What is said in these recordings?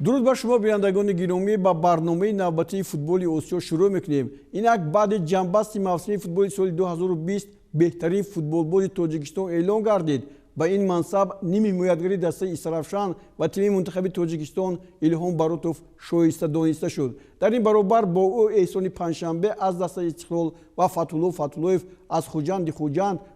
درود بر شما بینندگان گرامی، با برنامه نوبتی فوتبال آسیا شروع میکنیم. اینک بعد جنبستی موسم فوتبال سال 2020 بهترین فوتبال تاجیکستان اعلام گردید. با این منصب نیمی میادگری دسته ایسرافشان و تیم منتخب تاجیکستان ایلهام باروتوف شایسته دانسته شد. در این برابر با او احسان پنجشنبه از دسته استقلال و فتولوف از خوجند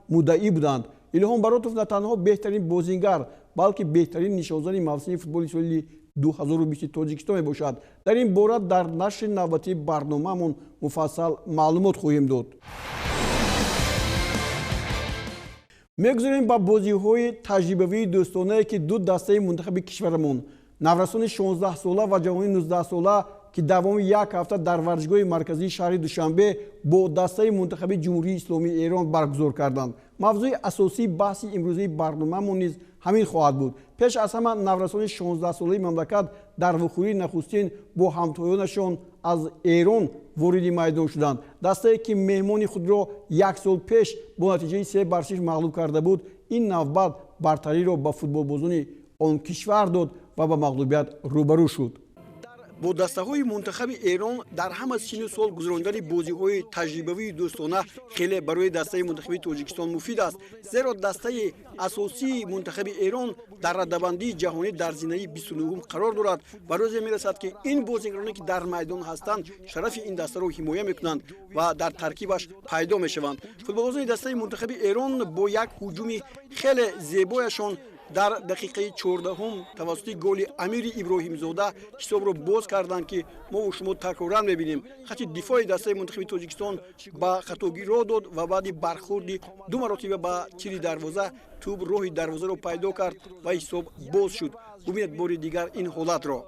مدعی بودند. ایلهام باروتوف نه تنها بهترین بازیگر بلکه بهترین نشانزن موسم فوتبال سال 2020 تاجیکستان باشد. در این باره در نشر نوبتی برنامه‌مون مفصل معلومات خواهیم داد. میگذاریم با بازی‌های تجربوی دوستانه که دو دسته منتخب کشورمون نورسان 16 ساله و جوان 19 ساله که دوام یک هفته در ورزشگاه مرکزی شهر دوشنبه با دسته منتخب جمهوری اسلامی ایران برگزار کردند. موضوع اساسی بحث امروزی برنامه‌مون نیز همین خواهد بود. پیش از همه نورسان 16 ساله مملکت در وخوری نخستین با همتایانشان از ایران وارد میدان شدند. دسته که مهمان خود را یک سال پیش با نتیجه 3-6 مغلوب کرده بود، این نوبت برتری را با فوتبالبازان آن کشور داد و با مغلوبیت روبرو شد. با دسته‌های منتخب ایران در همه سن و سال گذراندن بازی‌های تجربوی دوستانه خیلی برای دسته منتخب تاجیکستان مفید است، زیرا دسته اساسی منتخب ایران در رده‌بندی جهانی در زینه 29 قرار دارد و روزی میرسد که این بازیگرانی که در میدان هستند شرف این دسته را حمایت میکنند و در ترکیبش پیدا میشوند. فوتبالبازان دسته منتخب ایران با یک هجوم خیلی زیبایشان در دقیقه 14 توسط گل امیر ابراهیم زاده حساب را باز کردند که ما و شما تکرارا می‌بینیم. خط دفاع دسته منتخب تاجیکستان با خطاگی را داد و بعد برخورد دو مرتبه با تیر دروازه توپ راه دروازه را پیدا کرد و حساب باز شد. امید بار دیگر این حالت را.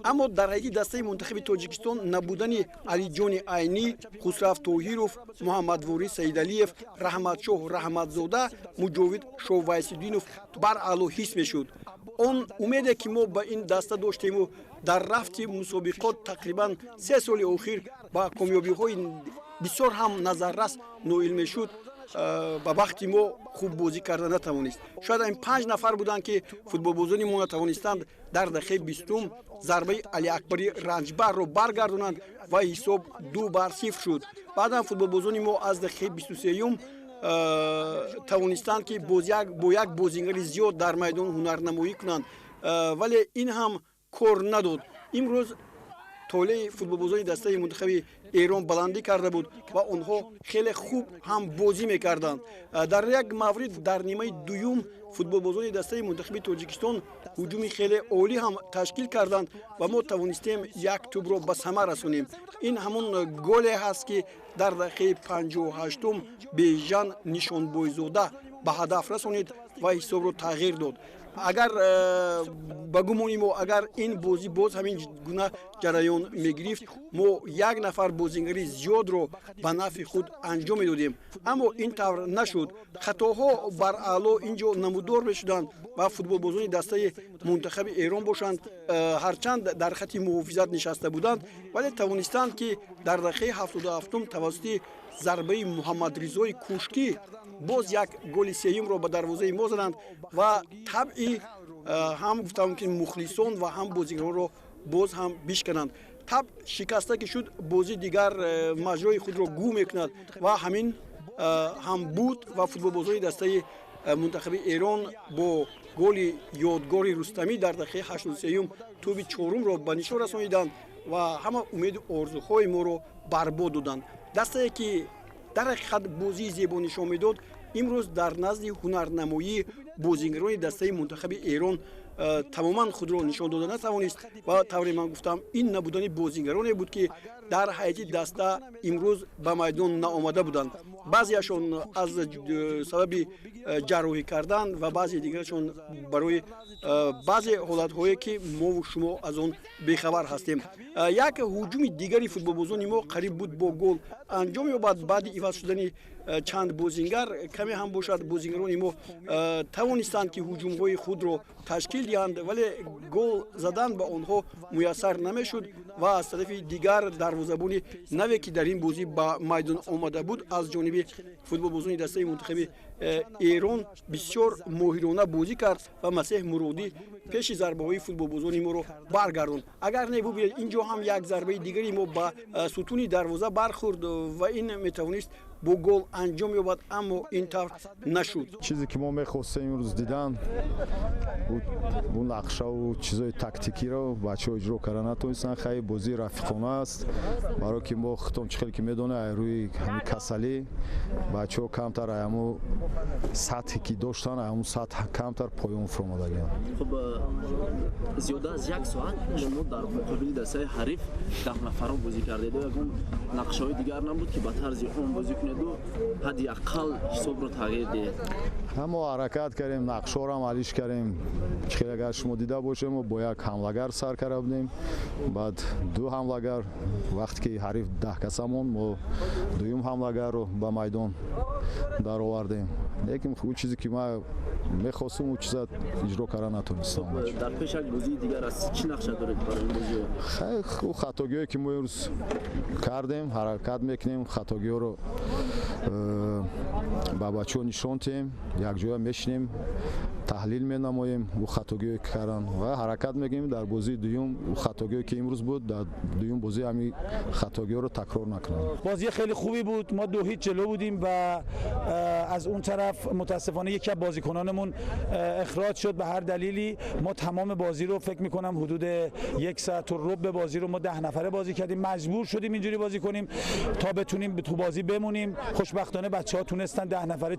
اما در حقیقت دسته منتخب تاجیکستان نبودن علی جان عینی، خسرو طاهرов، محمد وارث سیدعلیев، رحمتشاه رحمتزاده، مجاوید شاویسدینов بر اعلی حس میشد. آن امیدی که ما با این دسته داشتیم و در رفت مسابقات تقریبا 3 سال اخیر با کامیابی‌های بسیار هم نظررس نائل میشد، با وقتی ما خوب بازی کردن نتوانست. شاید این 5 نفر بودند که فوتبالبازان ما نتوانستند در دقیقه 20 ضربه علی اکبری رنجبر را برگردانند و حساب 2-0 شد. بعدا فوتبالبازان ما از دقیقه 23 توانستند که با یک بازیگر زیاد در میدان هنرنمایی کنند، ولی این هم کار نداد. امروز طوله فوتبالبازان دسته منتخب ایران بلندی کرده بود و آنها خیلی خوب هم بازی میکردند. در یک مورد در نیمه دوم فوتبالبازان دسته منتخب تاجیکستان هجوم خیلی عالی هم تشکیل کردند و ما توانستیم یک توپ را به ثمر رسانیم. این همون گلی هست که در دقیقه 58 بیژن نشانباززاده به هدف رسانید و حساب را تغییر داد. اگر با گمان ما اگر این بازی باز همین گونه جریان میگرفت، ما یک نفر بازیگری زیاد رو به نفع خود انجام میدادیم، اما این طور نشد. خطاها بر اعلی اینجا نمودار میشدند و فوتبالبازان دسته منتخب ایران باشند هرچند در خط محافظت نشسته بودند، ولی توانستند که در دقیقه 77 توسط ضربه محمد رضای کوشکی باز یک گل سوم را به دروازه ما زدند و طبعی هم گفتم که مخلصان و هم بازیگران را باز هم بشکنند. طب شکسته که شد بازی دیگر مجرای خود را گم میکند و همین هم بود و فوتبالبازان دسته منتخب ایران با گل یادگاری رستمی در دقیقه 83 توپ چهارم را به نشان رسانیدند و همه امید آرزوهای ما را برباد دادند. دسته که در حقیقت بازی زیبا نشان میداد، امروز در نزد هنرنمایی بازیگران دسته منتخب ایران تماما خود را نشان داده نتوانست و طوری من گفتم این نبودن بازیگرانی بود که در حقیقت دسته امروز به میدان نآمده بودند. بعضیشان از سبب جراحی کردن و بعضی دیگرشان برای بعضی حالت‌هایی که ما و شما از آن بیخبر هستیم. یک هجوم دیگری فوتبالبازان ما قریب بود با گل انجام یابد. بعد عوض شدن چند بازیگر کمی هم باشد بازیگران ما توانستند که هجوم‌های خود را تشکیل ташкил диҳанд, вале гол задан ба онҳо муяссар намешуд ва аз тарафи дигар дарвозабони наве ки дар ин бозӣ ба майдон омада буд аз ҷониби футболбозони дастаи мунтахаби Эрон бисёр моҳирона бозӣ кард ва Масеҳ Муродӣ пеши зарбаҳои футболбозони моро баргаронд. Агар не бубинед инҷо ҳам як зарбаи дигари мо ба сутуни дарвоза бархӯрд ва ин метавонист бо гол анҷом ёбад, аммо ин тавр нашуд. Чизе ки мо мехостем имрӯз дидан бу нақшаву чизои тактикиро бачаҳо иҷро карда натонистанд. хай бозии рафиқона аст, барое ки мо хитом чӣ хеле ки медонем рӯи ҳамин касалӣ бачаҳо камтар ҳамо сатҳе ки доштанд ҳамон сатҳ камтар поён фуромадагианд. خب زیاده از یک ساعت ما در مقابل دستای حریف 10 نفره بازی کردید و یکم نقشه‌های دیگر نبود که به طرز اون بازی کنید و حداقل حساب رو تغییر دهید. ҳамо ҳаракат кардем, нақшҳоро амалиш кардем. Хеле агар шумо дида бошед, мо бо як ҳамлагар сар карда будем. Баъд ду ҳамлагар, вақте ки ҳариф 10 каса монд, мо дуюм ҳамлагарро ба майдон даровардем. Лекин ӯ чизе ки ман мехостум, ӯ чиза иҷро карда натонистам. در پیش یک بازی دیگر از چی نقشه دارید برای این بازی؟ خب خطاگی‌هایی که ما امروز کردیم، حرکت میکنیم، خطاگی‌ها رو با بچه‌ها نشون میدیم، یک جای میشینیم، تحلیل می‌نماییم و خطاگی‌هایی که کردن و حرکت می‌کنیم در بازی دوم و خطاگی‌هایی که امروز بود در دوم بازی همین خطاگی‌ها رو تکرار نکنیم. بازی خیلی خوبی بود، ما 2-0 جلو بودیم و از اون طرف متاسفانه یکی از بازیکنانمون اخراج شد به هر دلیلی. ما تمام بازی رو فکر می‌کنم حدود 1 ساعت و ربع بازی رو ما 10 نفره بازی کردیم. مجبور شدیم اینجوری بازی کنیم تا بتونیم تو بازی بمونیم. خوشبختانه بچه‌ها تونستن 10 نفره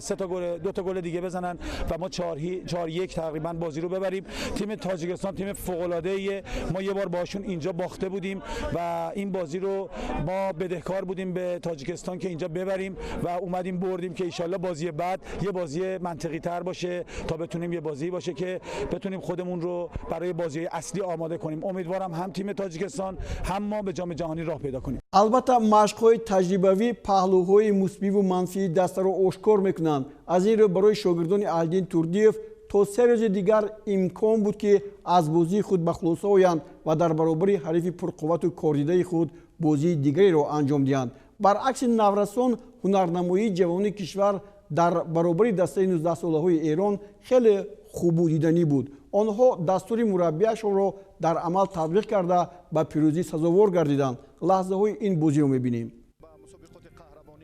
3 تا گل 2 تا گل دیگه بزنن و ما 4-1 تقریبا بازی رو ببریم. تیم تاجیکستان تیم فوق‌العاده‌ایه. ما یه بار باشون اینجا باخته بودیم و این بازی رو ما بدهکار بودیم به تاجیکستان که اینجا ببریم و اومدیم بردیم که ان شاءالله بازی بعد یه بازی منطقی تر باشه تا بتونیم یه بازی باشه که بتونیم خودمون رو برای بازی اصلی آماده کنیم. امیدوارم هم تیم تاجیکستان هم ما به جام جهانی راه پیدا کنیم. албатта машқҳои таҷрибавӣ паҳлӯҳои мусбиву манфии дастаро ошкор мекунанд. аз ин рӯ барои шогирдони Айдин Турдиев то 3 рӯзи дигар имкон буд ки аз бозии худ ба хулоса оянд ва дар баробари ҳарифи пурқуввату кордидаи худ бозии дигареро анҷом диҳанд. баръакси Наврасон, ҳунарнамоии ҷавони кишвар дар баробари дастаи 19-солаҳои Эрон хеле хубудиданӣ буд. онҳо дастури мураббиашонро дар амал татбиқ карда ба пирӯзӣ сазовор гардиданд. лаҳзаҳои ин бозиро мебинем.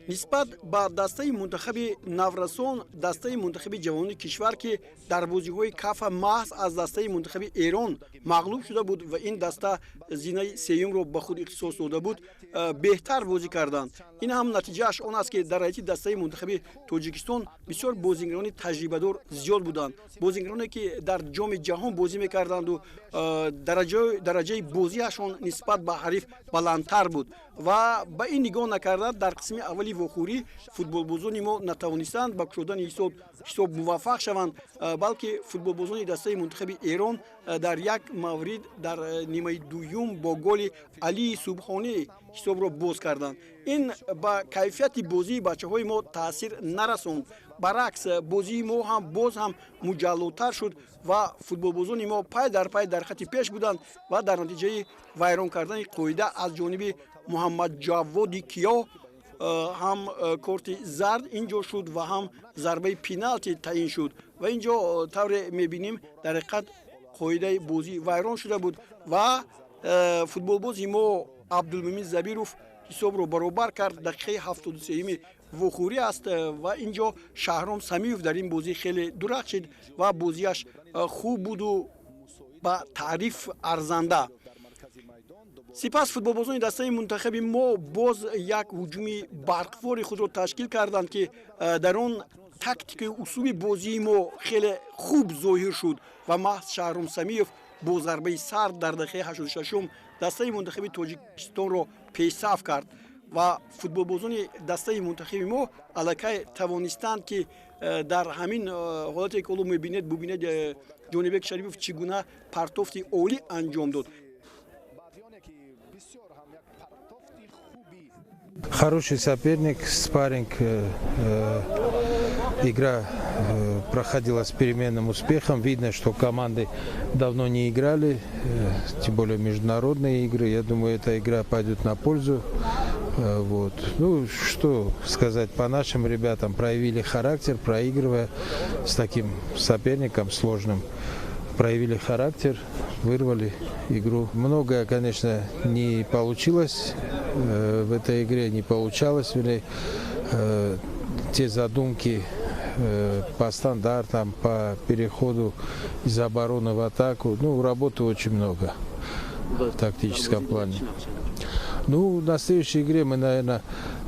нисбат ба дастаи мунтахаби Наврасон, дастаи мунтахаби ҷавони кишвар ки дар бозиҳои кафа маҳз аз дастаи мунтахаби Эрон мағлуб шуда буд ва ин даста зинаи сеюмро ба худ ихтисос дода буд, беҳтар бозӣ карданд. ин ҳам натиҷааш он аст ки дар ҳайати дастаи мунтахаби Тоҷикистон бисёр бозигарони таҷрибадор зиёд буданд. бозигароне ки дар ҷоми ҷаҳон бозӣ мекарданду дараҷаи бозиашон нисбат ба ҳариф баландтар буд ва ба ин нигоҳ накарда дар қисми аввали вохӯрӣ футболбозони мо натавонистанд ба кушодани ҳисоб муваффақ шаванд, балки футболбозони дастаи мунтахаби Эрон дар як маврид дар нимаи дуюм бо голи Алии Субҳонӣ ҳисобро боз карданд. ин ба кайфияти бозии бачаҳои мо таъсир нарасонд. баръакс бозии мо ҳам боз ҳам муҷаллотар шуд ва футболбозони мо пай дар хати пеш буданд ва дар натиҷаи вайрон кардани қоида аз ҷониби Муҳаммадҷаводи Киё ҳам корти зард инҷо шуд ва ҳам зарбаи пеналти таъин шуд ва инҷо тавре мебинем дар ҳақиқат қоидаи бозӣ вайрон шуда буд ва футболбози мо Абдулмумин Забиров ҳисобро баробар кард. дақиқаи 73 вохӯрӣ аст ва инҷо Шаҳром Самиев дар ин бозӣ хеле дурахшид ва бозиаш хуб буду ба таъриф арзанда. сипас футболбозони дастаи мунтахаби мо боз як ҳуҷуми барқвори худро ташкил карданд ки дар он тактикаи усуби бозии мо хеле хуб зоҳир шуд ва маҳз Шаҳром Самиев бо зарбаи сар дар дақиқаи 86 дастаи мунтахаби Тоҷикистонро пешсаф кард ва футболбозони дастаи мунтахаби мо аллакай тавонистанд ки дар ҳамин ҳолате ки мебинед Ҷонибек Шарипов чӣ гуна партофти олӣ анҷом дод. Хороший соперник, спарринг, игра проходила с переменным успехом. Видно, что команды давно не играли, тем более международные игры. Я думаю, эта игра пойдет на пользу. Вот. Ну, что сказать по нашим ребятам. Проявили характер, проигрывая с таким соперником сложным. Проявили характер, вырвали игру. Многое, конечно, не получилось в этой игре, не получалось. Те задумки по стандартам, по переходу из обороны в атаку. Ну, работы очень много в тактическом плане. Ну, на следующей игре мы, наверное,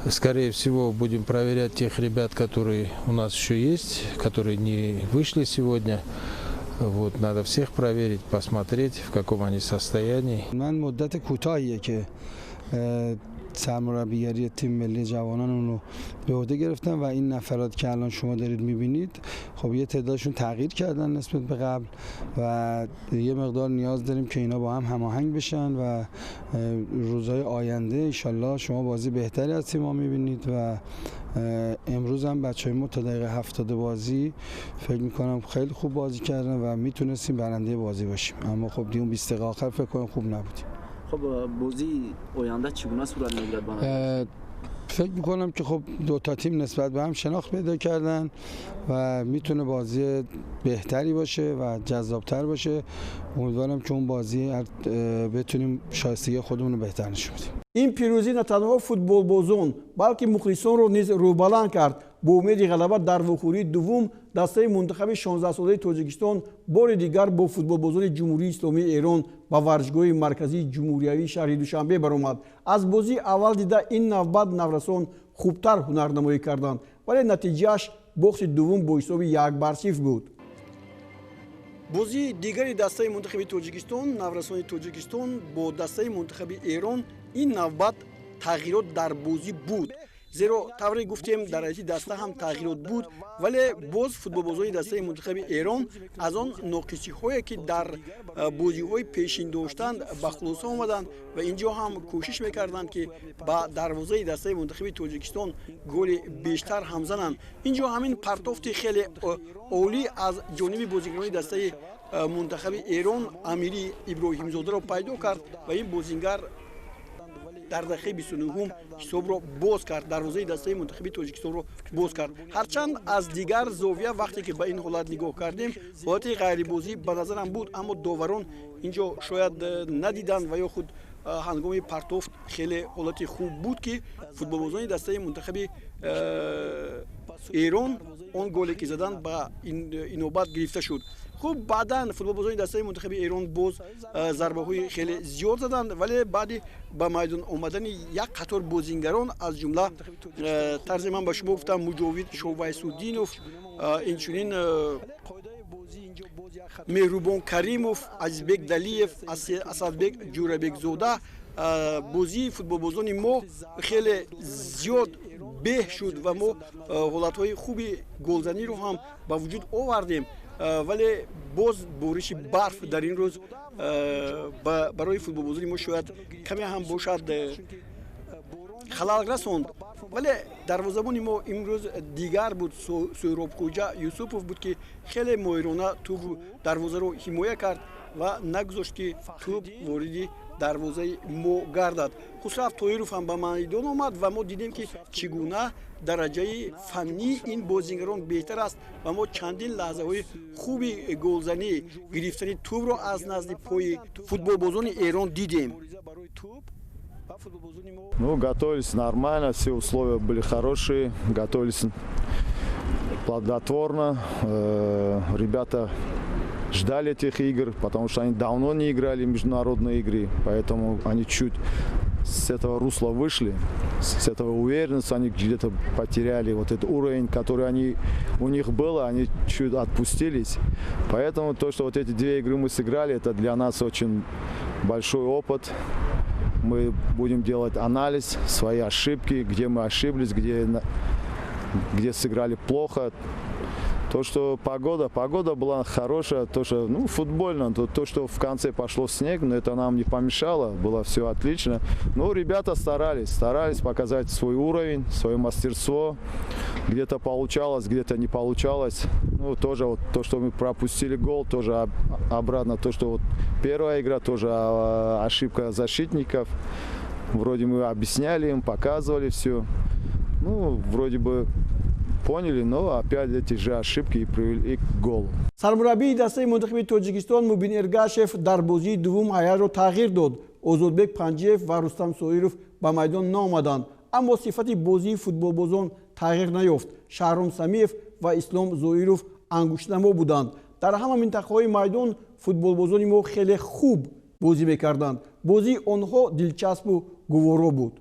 скорее всего, будем проверять тех ребят, которые у нас еще есть, которые не вышли сегодня. Вот, надо всех проверить, посмотреть, в каком они состоянии. من مدت کوتاهیه که سرمربیگری تیم ملی جوانان رو به عهده گرفتم و این نفرات که الان شما دارید میبینید خب یه تعدادشون تغییر کردن نسبت به قبل و یه مقدار نیاز داریم که اینا با هم هماهنگ بشن و روزهای آینده انشالله شما بازی بهتری از تیم ها میبینید و امروز هم بچه‌های ما تا دقیقه 70 بازی فکر میکنم خیلی خوب بازی کردن و میتونستیم برنده بازی باشیم اما خب دیگه 20 دقیقه آخر فکر کنم خوب نبودیم. خب بازی آینده چگونه صورت میگیرد بنا؟ فکر میکنم که خب دو تا تیم نسبت به هم شناخت پیدا کردن و میتونه بازی بهتری باشه و جذابتر باشه. امیدوارم که اون بازی بتونیم شایستگی خودمون رو بهتر نشون بدیم. این پیروزی نه تنها فوتبالبازان بلکه مخلصان رو نیز روبلند کرد. با امید غلبه در وخوری دوم دسته منتخب 16 ساله تاجیکستان بار دیگر با فوتبالبازان جمهوری اسلامی ایران با ورزشگاه مرکزی جمهوریوی شهر دوشنبه برآمد. از بازی اول دیده این نوبت نورسان خوبتر هنرنمایی کردند ولی نتیجهش باخت دوم با حساب 1-0 بود. بازی دیگری دسته منتخب تاجیکستان نورسان تاجیکستان با دسته منتخب ایران این نوبت تغییرات در بازی بود. زیرا طوری گفتیم در حیاتی دسته هم تغییرات بود ولی باز فوتبالبازان دسته منتخب ایران از آن ناقصی هایی که در بازی های پیشین داشتند به خلاص آمدند و اینجا هم کوشش میکردند که با دروازه دسته منتخب تاجیکستان گل بیشتر هم زنند. اینجا همین پرتافت خیلی عالی از جانب بازیگران دسته منتخب ایران امیری ابراهیم زاده را پیدا کرد و این بازیگر در دقیقه 29 حساب را باز کرد. دروازه دسته منتخب تاجیکستان را باز کرد. هرچند از دیگر زاویه وقتی که به این حالت نگاه کردیم حالت غیر بازی به نظرم بود اما داوران اینجا شاید ندیدند و یا خود هنگام پرتافت خیلی حالت خوب بود که فوتبالبازان دسته منتخب ایران اون گلی که زدن به این نوبت گرفته شد. خب بعداً فوتبالبازان دسته منتخب ایران باز ضربه های خیلی زیاد زدند ولی بعد به میدان آمدن یک قطار بازیگران از جمله طرز من به شما گفتم مجاوید شویسودینوف اینچنین مهربان کریموف عزیزبک دلیف اسدبک جوربک زاده بازی فوتبالبازان ما خیلی زیاد به شد و ما حالت‌های خوبی گلزنی رو هم به وجود آوردیم ولی باز بارش برف در این روز برای فوتبالبازان ما شاید کمی هم باشد خلال رساند ولی دروازه‌بان ما امروز دیگر بود. سهراب خوجا یوسفوف بود که خیلی ماهرانه توپ دروازه رو حمایت کرد و نگذاشت که توپ وارد دروازه ما گردد. خسرو طاهرов هم به میدان آمد و ما دیدیم که چگونه درجه فنی این بازیگران بهتر است و ما چندین لحظه های خوبی گلزنی گرفتن توپ را از نزد پای فوتبالبازان ایران دیدیم. Ну, готовились нормально, все условия были хорошие, готовились плодотворно. Ребята ждали этих игр, потому что они давно не играли в международные игры, поэтому они чуть с этого русла вышли, с этого уверенности они где-то потеряли вот этот уровень, который у них был, они чуть отпустились. Поэтому то, что вот эти две игры мы сыграли, это для нас очень большой опыт. Мы будем делать анализ, свои ошибки, где мы ошиблись, где сыграли плохо. То, что погода была хорошая, то, что футбольно, то, что в конце пошло снег, но это нам не помешало, было все отлично. Но ребята старались показать свой уровень, свое мастерство. где-то получалось, где-то не получалось. Ну, тоже вот то, что мы пропустили гол, тоже обратно то, что вот первая игра, тоже ошибка защитников. Вроде мы объясняли им, показывали все. Ну, вроде бы поняли, но опять эти же ошибки и привели к голу. сармураббии дастаи мунтахаби Тоҷикистон Мубин Эргашев дар бозии дуввум ҳайятро тағйир дод. Озодбек Панҷиев ва Рустам Соиров ба майдон наомаданд, аммо сифати бозии футболбозон тағйир наёфт. Шаҳром Самиев ва Ислом Зоиров ангуштнамо буданд. дар ҳама минтақаҳои майдон футболбозони мо хеле хуб бозӣ мекарданд. бозии онҳо дилчаспу гуворо буд.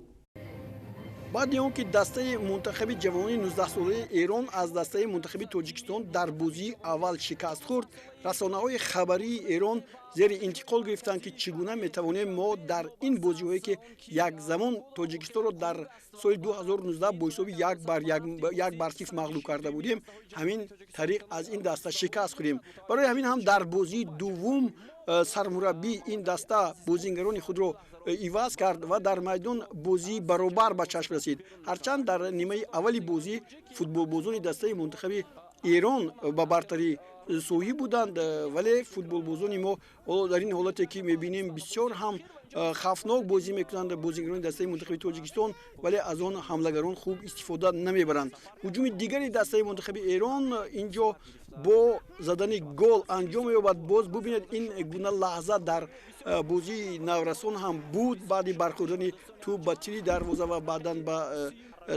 баъди он ки дастаи мунтахаби ҷавонони 19-солаи Эрон аз дастаи мунтахаби Тоҷикистон дар бозии аввал шикаст хӯрд, расонаҳои хабарии Эрон зери интиқол гирифтанд ки чӣ гуна метавонем мо дар ин бозиҳое ки якзамон Тоҷикистонро дар соли 2019 бо ҳисоби 1-0 мағлуб карда будем, ҳамин тариқ аз ин даста шикаст хӯрем. барои ҳамин ҳам дар бозии дуввум сармураббӣ ин даста бозингарони худро иваз кард ва дар майдон бозии баробар ба чашм расид. ҳарчанд дар нимаи аввали бозӣ футболбозони дастаи мунтахаби Эрон ба бартарӣ соҳӣ буданд, вале футболбозони мо дар ин ҳолате ки мебинем бисёр ҳам хавфнок бозӣ мекунанд бозингарони дастаи мунтахаби Тоҷикистон, вале аз он ҳамлагарон хуб истифода намебаранд. ҳуҷуми дигари дастаи мунтахаби Эрон инҷо бо задани гол анҷом меёбад. боз бубинед ин гуна лаҳза дар бозии наврасон ҳам буд, баъди бархӯрдани тӯб ба тили дарвоза ва баъдан ба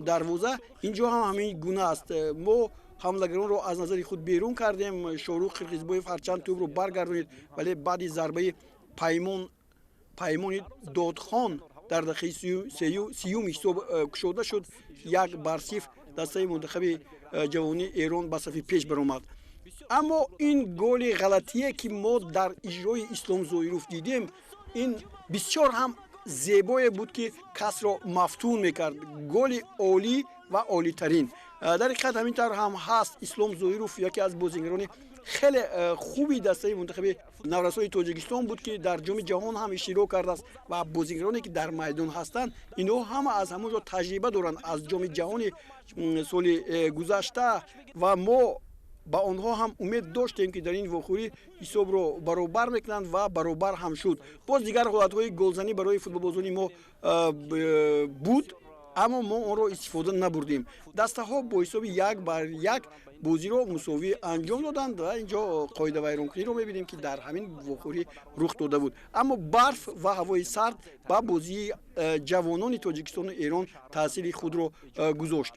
дарвоза. инҷо ҳам ҳамин гуна аст. мо ҳамлагаронро аз назари худ берун кардем. Шорух Қирғизбоев ҳарчанд тӯбро баргардонид, вале баъди зарбаи Паймони Додхон дар дақиқаи 30 ҳисоб кушода шуд. 1-0 дастаи мунтахаби ҷавони Эрон ба сафи пеш баромад. аммо ин голи ғалатие ки мо дар иҷрои Ислом Зоиров дидем, ин бисёр ҳам зебое буд ки касро мафтун мекард. голи олӣ ва олитарин. дар ҳақиқат ҳамин тавр ҳам ҳаст. Ислом Зоиров яке аз бозингарони хеле хуби дастаи мунтахаби наврасони Тоҷикистон буд ки дар ҷоми ҷаҳон ҳам иштирок кардааст ва бозингароне ки дар майдон ҳастанд, инҳо ҳама аз ҳамонҷо таҷриба доранд аз ҷоми ҷаҳони соли гузашта ва мо ба онҳо ҳам умед доштем ки дар ин вохӯрӣ ҳисобро баробар мекунанд ва баробар ҳам шуд. боз дигар ҳолатҳои голзанӣ барои футболбозони мо буд, аммо мо онро истифода набурдем. дастаҳо бо ҳисоби 1-1 бозиро мусовӣ анҷом доданд ва инҷо қоидавайронкуниро мебинем ки дар ҳамин вохӯрӣ рух дода буд. аммо барф ва ҳавои сард ба бозии ҷавонони Тоҷикистону Эрон таъсири худро гузошт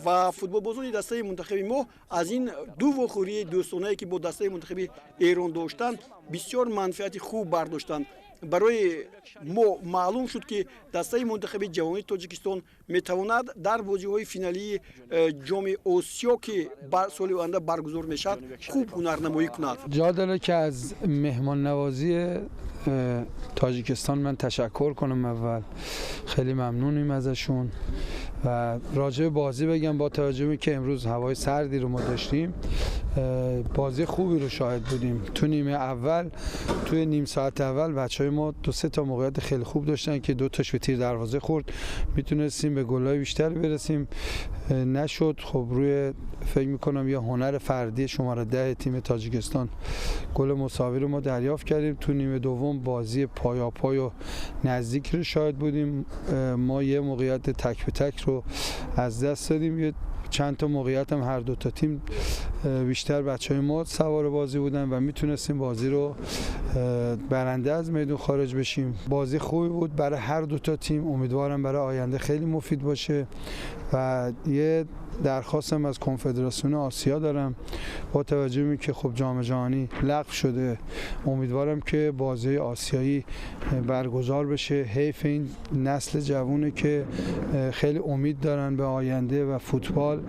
ва футболбозони дастаи мунтахаби мо аз ин ду вохӯрии дӯстонае ки бо дастаи мунтахаби Эрон доштанд бисёр манфиати хуб бардоштанд. барои мо маълум шуд ки дастаи мунтахаби ҷавони Тоҷикистон метавонад дар бозиҳои финалии ҷоми Осиё ки соли оянда баргузор мешавад хуб ҳунарнамоӣ кунад. جا داره که از مهمان نوازی تاجیکستان من تشکر کنم. اول خیلی ممنونیم ازشون و راجع به بازی بگم. با توجه به که امروز هوای سردی رو ما داشتیم، بازی خوبی رو شاهد بودیم. تو نیمه اول، توی نیم ساعت اول بچهای ما 2-3 تا موقعیت خیلی خوب داشتن که 2 تاش به تیر دروازه خورد. میتونستیم به گل‌های بیشتر برسیم، نشد. خب روی فکر میکنم یه هنر فردی شماره 10 تیم تاجیکستان گل مساوی رو ما دریافت کردیم. تو نیمه دوم بازی پایاپای و نزدیک رو شاهد بودیم. ما یه موقعیت تک به تک رو از دست دادیم. یه چند تا موقعیت هم هر دو تا تیم بیشتر بچهای ما سوار بازی بودن و میتونستیم بازی رو برنده از میدون خارج بشیم. بازی خوبی بود برای هر دو تا تیم. امیدوارم برای آینده خیلی مفید باشه و یه درخواستم از کنفدراسیون آسیا دارم. با توجه به که خب جام جهانی لغو شده، امیدوارم که بازی آسیایی برگزار بشه. حیف این نسل جوونه که خیلی امید دارن به آینده و فوتبال.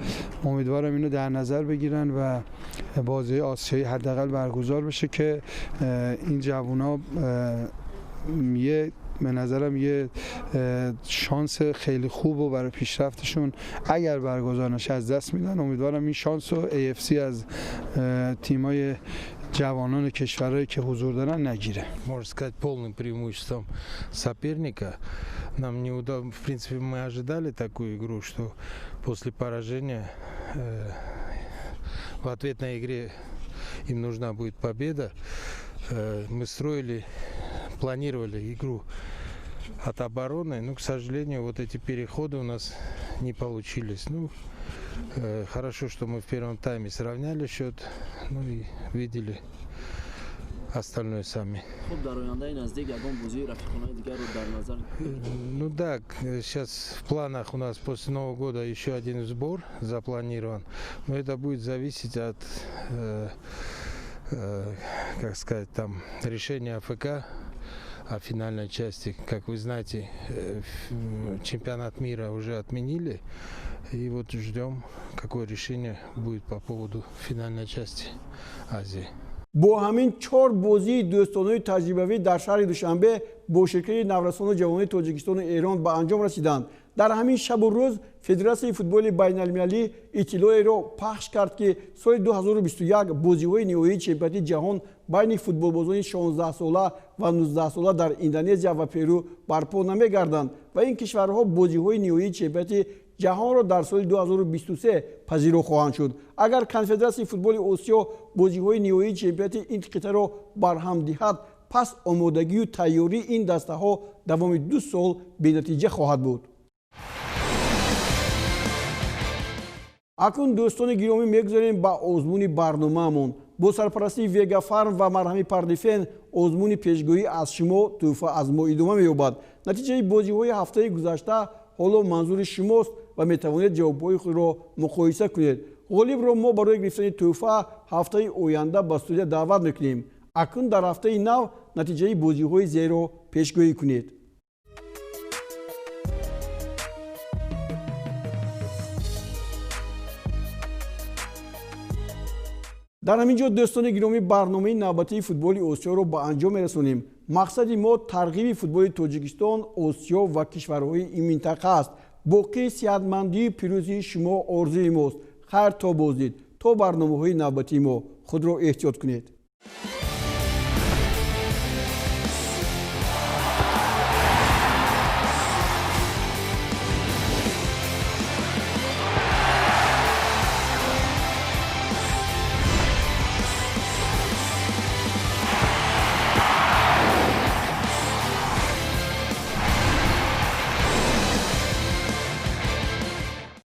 امیدوارم اینو در نظر بگیرن و بازی آسیایی حداقل برگزار بشه که این جوونا یه به نظرم یه شانس خیلی خوب و برای پیشرفتشون اگر برگزار نشه از دست میدن. امیدوارم این شانس رو AFC از تیمای جوانان کشورهایی که حضور دارن نگیره. Можно сказать, полным преимуществом соперника. Нам не удалось, в принципе, мы ожидали такую игру, что после поражения в ответной игре им нужна будет победа. Мы строили, планировали игру от обороны, но, к сожалению, вот эти переходы у нас не получились. Ну, хорошо, что мы в первом тайме сравняли счет, ну и видели остальное сами. Ну да, сейчас в планах у нас после Нового года еще один сбор запланирован, но это будет зависеть от, как сказать, там решения АФК о финальной части. Как вы знаете, чемпионат мира уже отменили, и вот ждем, какое решение будет по поводу финальной части Азии. با همین 4 بازی دوستانه تجربوی در شهر دوشنبه با شرکت نورسان جوانان تاجیکستان و ایران به انجام رسیدند. در همین شب و روز فدراسیون فوتبال بین‌المللی اطلاعی را پخش کرد که سال 2021 بازی‌های نهایی چمپیونات جهان بین فوتبالبازان 16 ساله و 19 ساله در اندونزیا و پرو برپا نمی‌گردند و این کشورها بازی‌های نهایی چمپیونات جهان را در سال 2023 پذیرا خواهند شد. اگر کنفدراسیون فوتبال آسیا بازی‌های نهایی چمپیونات این قطعه را برهم دهد، پس آمادگی و تیاری این دسته‌ها دوام 2 سال بی‌نتیجه خواهد بود. اکنون دوستان گرامی میگذاریم با آزمون برنامه‌مون. با سرپرستی ویگا فارم و مرهم پردیفن آزمون پیشگویی از شما توفه از ما ادامه می‌یابد. نتیجه بازی‌های هفته گذشته حالا منظور شماست و می‌توانید جواب‌های خود را مقایسه کنید. غالب را ما برای گرفتن توفه هفته آینده به استودیو دعوت می‌کنیم. اکنون در هفته نو نتیجه بازی‌های زیرا پیشگویی کنید. در همینجا دوستان گرامی برنامه نوبتی فوتبال آسیا را به انجام می‌رسانیم. مقصد ما ترغیب فوتبال تاجیکستان، آسیا و کشورهای این منطقه است. باقی صحتمندی پیروزی شما آرزوی ماست. خیر تا بازدید. تا برنامه‌های نوبتی ما خود را احتیاط کنید.